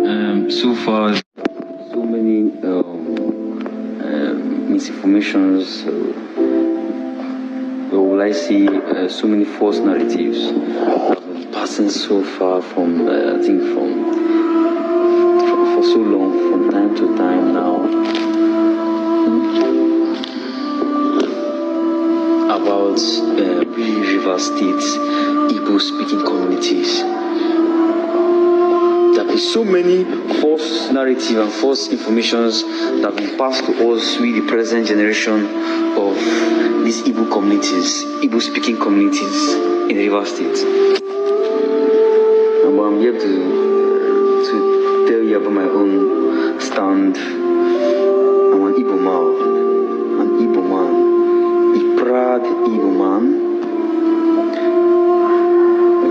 So far, so many misinformations. Will I see so many false narratives that have been passing so far from I think from for so long, from time to time now, about River State Igbo speaking communities. There have been so many false narratives and false informations that have been passed to us with the present generation of these Igbo communities, Igbo speaking communities in River State. And I'm here to tell you about my own stand. I'm an Igbo man, a proud Igbo man,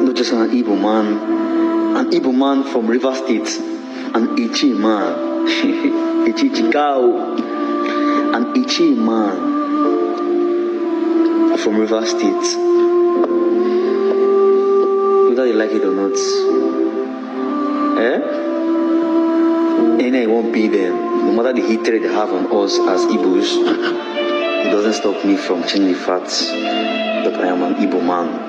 not just an Igbo man from River State, an Etche man, Etche Chikao, an Etche man from River State. Whether you like it or not, and it won't be them. No matter the hatred they have on us as Igbos, it doesn't stop me from changing the facts that I am an Igbo man.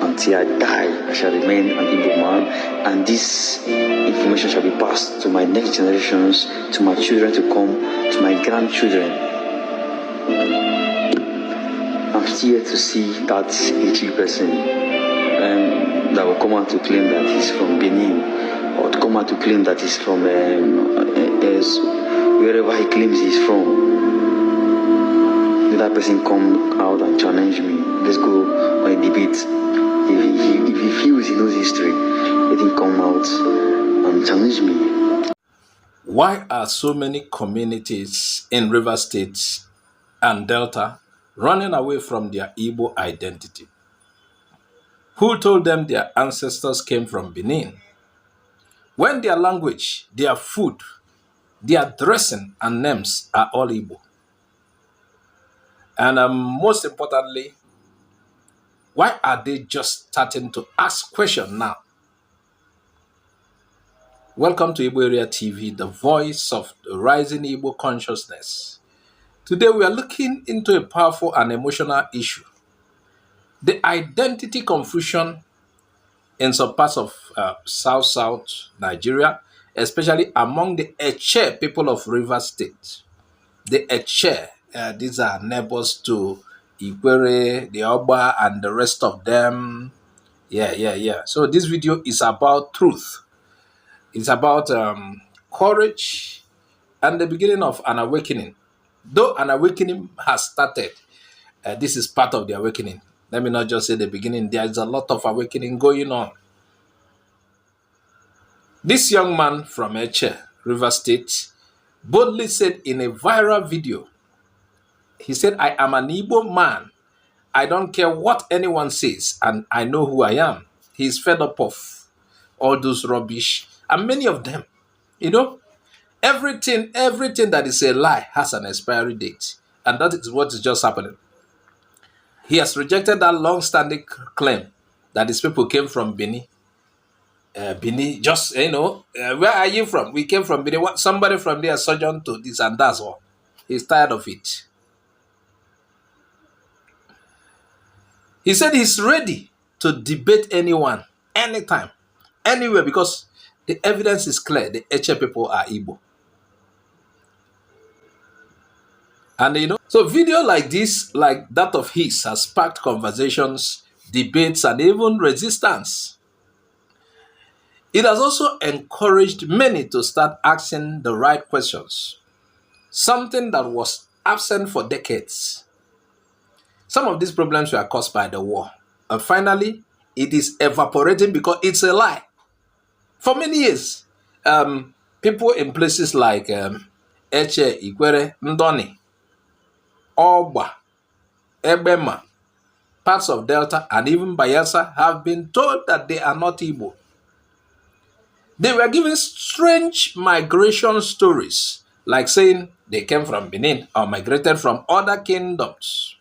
Until I die, I shall remain an Igbo man, and this information shall be passed to my next generations, to my children to come, to my grandchildren. I'm still here to see that Etche person that will come out to claim that he's from Benin, or to come out to claim that he's from wherever he claims he's from. Let that person come out and challenge me. Let's go on a debate. If he feels he knows history, let him come out and challenge me. Why are so many communities in River State and Delta running away from their Igbo identity? Who told them their ancestors came from Benin? When their language, their food, their dressing and names are all Igbo. And most importantly, why are they just starting to ask questions now? Welcome to Igbo Area TV, the voice of the rising Igbo consciousness. Today we are looking into a powerful and emotional issue. The identity confusion in some parts of South Nigeria, especially among the Etche people of River State. The Etche, these are neighbors to Ikwerre, the Ogba, and the rest of them. Yeah. So this video is about truth. It's about courage and the beginning of an awakening. Though an awakening has started, this is part of the awakening. Let me not just say the beginning. There is a lot of awakening going on. This young man from Etche, River State, boldly said in a viral video, he said, I am an Igbo man. I don't care what anyone says, and I know who I am. He's fed up of all those rubbish, and many of them, everything that is a lie has an expiry date, and that is what is just happening. He has rejected that long-standing claim that his people came from Bini. Bini, just, where are you from? We came from Bini. Somebody from there sojourned to this, and that's all. He's tired of it. He said he's ready to debate anyone, anytime, anywhere, because the evidence is clear. The Etche people are Igbo. And so video like this, like that of his, has sparked conversations, debates, and even resistance. It has also encouraged many to start asking the right questions, something that was absent for decades. Some of these problems were caused by the war. And finally, it is evaporating because it's a lie. For many years, people in places like Etche, Ikwerre, Ndoni, Ogba, Egbema, parts of Delta, and even Bayelsa have been told that they are not Igbo. They were given strange migration stories, like saying they came from Benin or migrated from other kingdoms.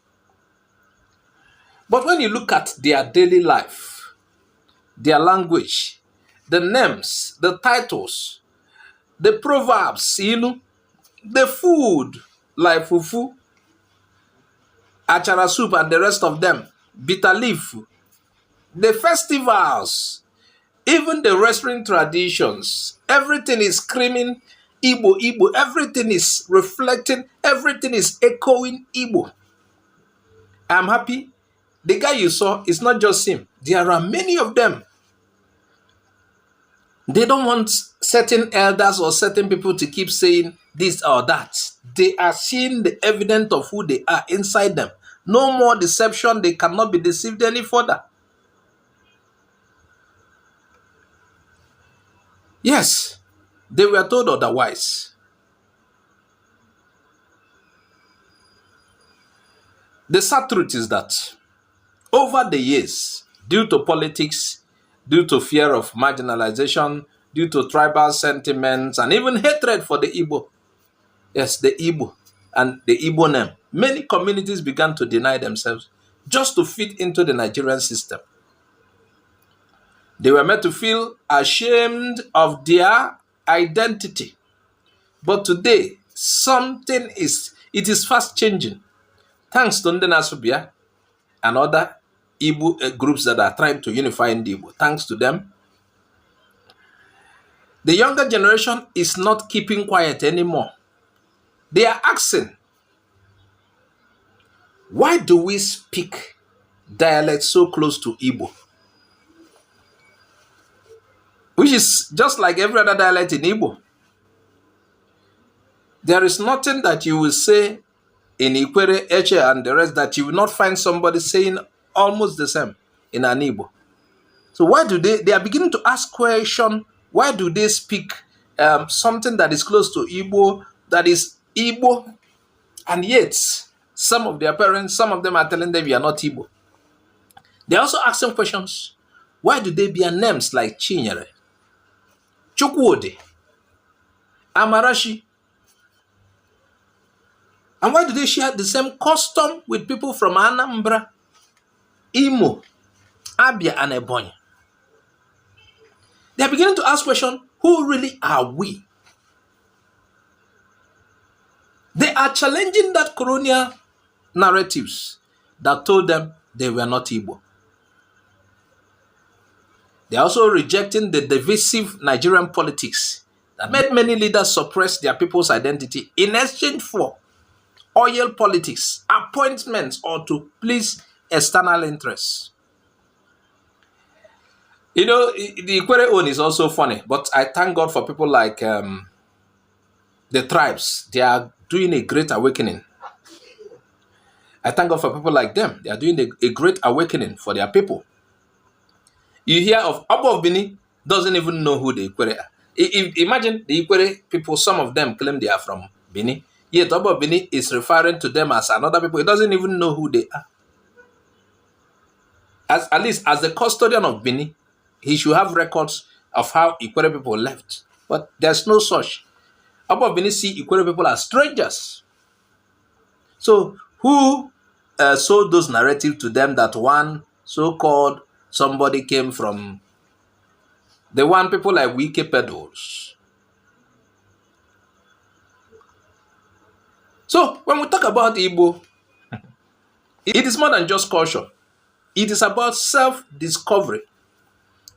But when you look at their daily life, their language, the names, the titles, the proverbs, the food like fufu, achara soup, and the rest of them, bitter leaf, the festivals, even the wrestling traditions, everything is screaming Igbo, Igbo. Everything is reflecting, everything is echoing Igbo. I'm happy. The guy you saw is not just him. There are many of them. They don't want certain elders or certain people to keep saying this or that. They are seeing the evidence of who they are inside them. No more deception. They cannot be deceived any further. Yes, they were told otherwise. The sad truth is that over the years, due to politics, due to fear of marginalization, due to tribal sentiments, and even hatred for the Igbo, yes, the Igbo and the Igbo name, many communities began to deny themselves just to fit into the Nigerian system. They were made to feel ashamed of their identity. But today, it is fast changing. Thanks to Ndoni Asubia and other Igbo groups that are trying to unify in the Igbo. Thanks to them, the younger generation is not keeping quiet anymore. They are asking, why do we speak dialect so close to Igbo? Which is just like every other dialect in Igbo. There is nothing that you will say in Ikwerre, Etche, and the rest that you will not find somebody saying almost the same in an Igbo. So why do they are beginning to ask question, why do they speak something that is close to Igbo, that is Igbo, and yet some of their parents, some of them are telling them you are not Igbo. They are also asking questions, why do they bear names like Chinyere, Chukwudi, Amarashi? And why do they share the same custom with people from Anambra, Imo, Abia, and Ebonyi? They are beginning to ask questions, who really are we? They are challenging that colonial narratives that told them they were not Igbo. They are also rejecting the divisive Nigerian politics that made many leaders suppress their people's identity in exchange for oil politics, appointments, or to please external interests. The Ikwerre own is also funny, but I thank God for people like the tribes. They are doing a great awakening. I thank God for people like them. They are doing a great awakening for their people. You hear of Ogba of Bini, doesn't even know who the Ikwerre are. Imagine the Ikwerre people, some of them claim they are from Bini. Yet Ogba of Bini is referring to them as another people. He doesn't even know who they are. At least as the custodian of Bini, he should have records of how Ikwerre people left. But there's no such. Ogba of Bini see Ikwerre people as strangers. So who sold those narratives to them that one so-called somebody came from the one people like Wike peddles? So when we talk about Igbo, it is more than just culture. It is about self-discovery.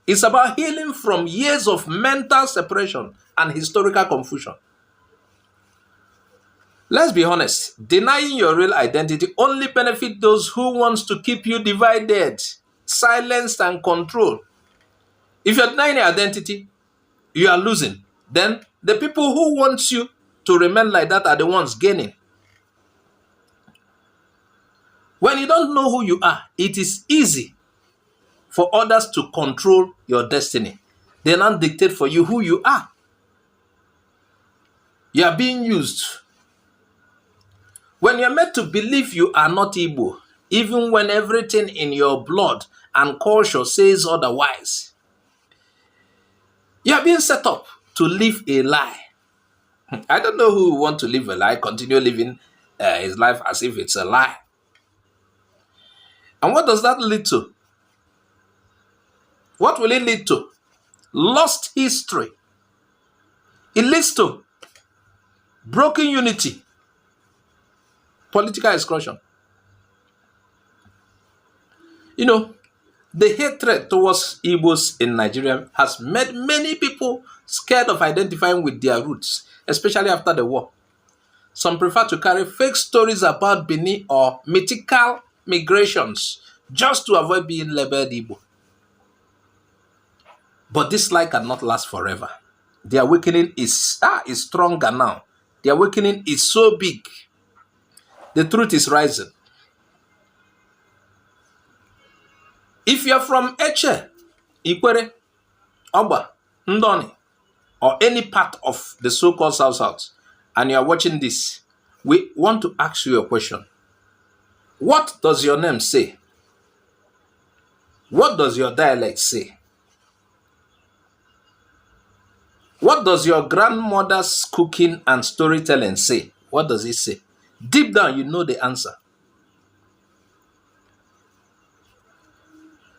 It's about healing from years of mental separation and historical confusion. Let's be honest, denying your real identity only benefits those who want to keep you divided, silenced, and controlled. If you're denying your identity, you are losing. Then the people who want you to remain like that are the ones gaining. When you don't know who you are, it is easy for others to control your destiny. They now dictate for you who you are. You are being used. When you're made to believe you are not Igbo, even when everything in your blood and culture says otherwise, you are being set up to live a lie. I don't know who want to live a lie, continue living his life as if it's a lie. And what does that lead to? What will it lead to? lost history. It leads to broken unity, political exclusion. You know, the hatred towards Igbos in Nigeria has made many people scared of identifying with their roots, especially after the war. Some prefer to carry fake stories about Bini or mythical migrations just to avoid being labeled Igbo. But this lie cannot last forever. The awakening is stronger now. The awakening is so big. The truth is rising. If you are from Etche, Ikwerre, Ogba, Ndoni, or any part of the so-called South, and you are watching this, we want to ask you a question. What does your name say? What does your dialect say? What does your grandmother's cooking and storytelling say? What does it say? Deep down, you know the answer.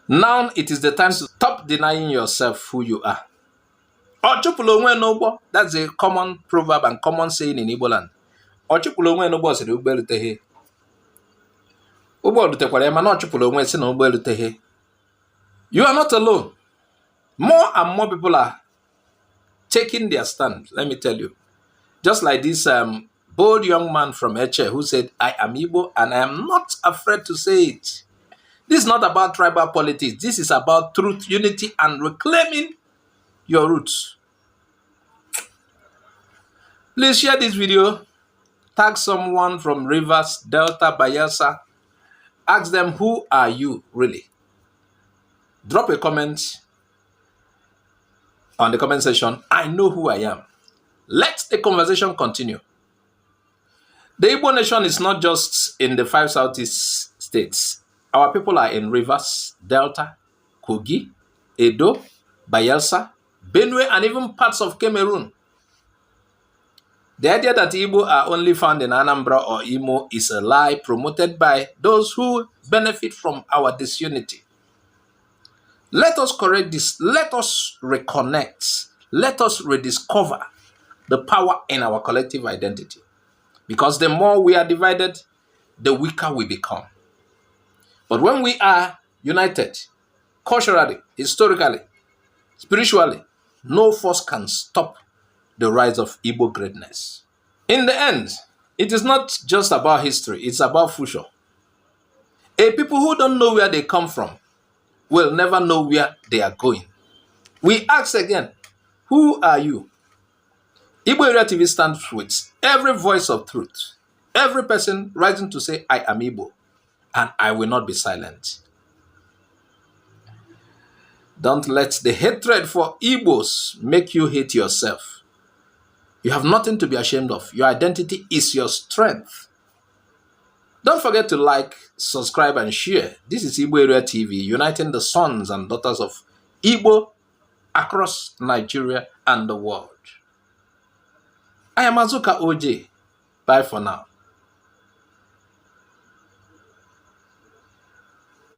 Now it is the time to stop denying yourself who you are. That's a common proverb and common saying in Igbo land. You are not alone. More and more people are taking their stand, let me tell you. Just like this bold young man from Etche who said, I am Igbo and I am not afraid to say it. This is not about tribal politics. This is about truth, unity, and reclaiming your roots. Please share this video. Tag someone from Rivers, Delta, Bayelsa. Ask them, who are you really? Drop a comment on the comment section. I know who I am. Let the conversation continue. The Igbo nation is not just in the 5 Southeast states. Our people are in Rivers, Delta, Kogi, Edo, Bayelsa, Benue, and even parts of Cameroon. The idea that Igbo are only found in Anambra or Imo is a lie promoted by those who benefit from our disunity. Let us correct this. Let us reconnect. Let us rediscover the power in our collective identity. Because the more we are divided, the weaker we become. But when we are united, culturally, historically, spiritually, no force can stop the rise of Igbo greatness. In the end, it is not just about history, it's about future. A people who don't know where they come from will never know where they are going. We ask again, who are you? Igbo Area TV stands with every voice of truth, every person rising to say, I am Igbo, and I will not be silent. Don't let the hatred for Igbos make you hate yourself. You have nothing to be ashamed of. Your identity is your strength. Don't forget to like, subscribe, and share. This is Igbo Area TV, uniting the sons and daughters of Igbo across Nigeria and the world. I am Azuka OJ. Bye for now.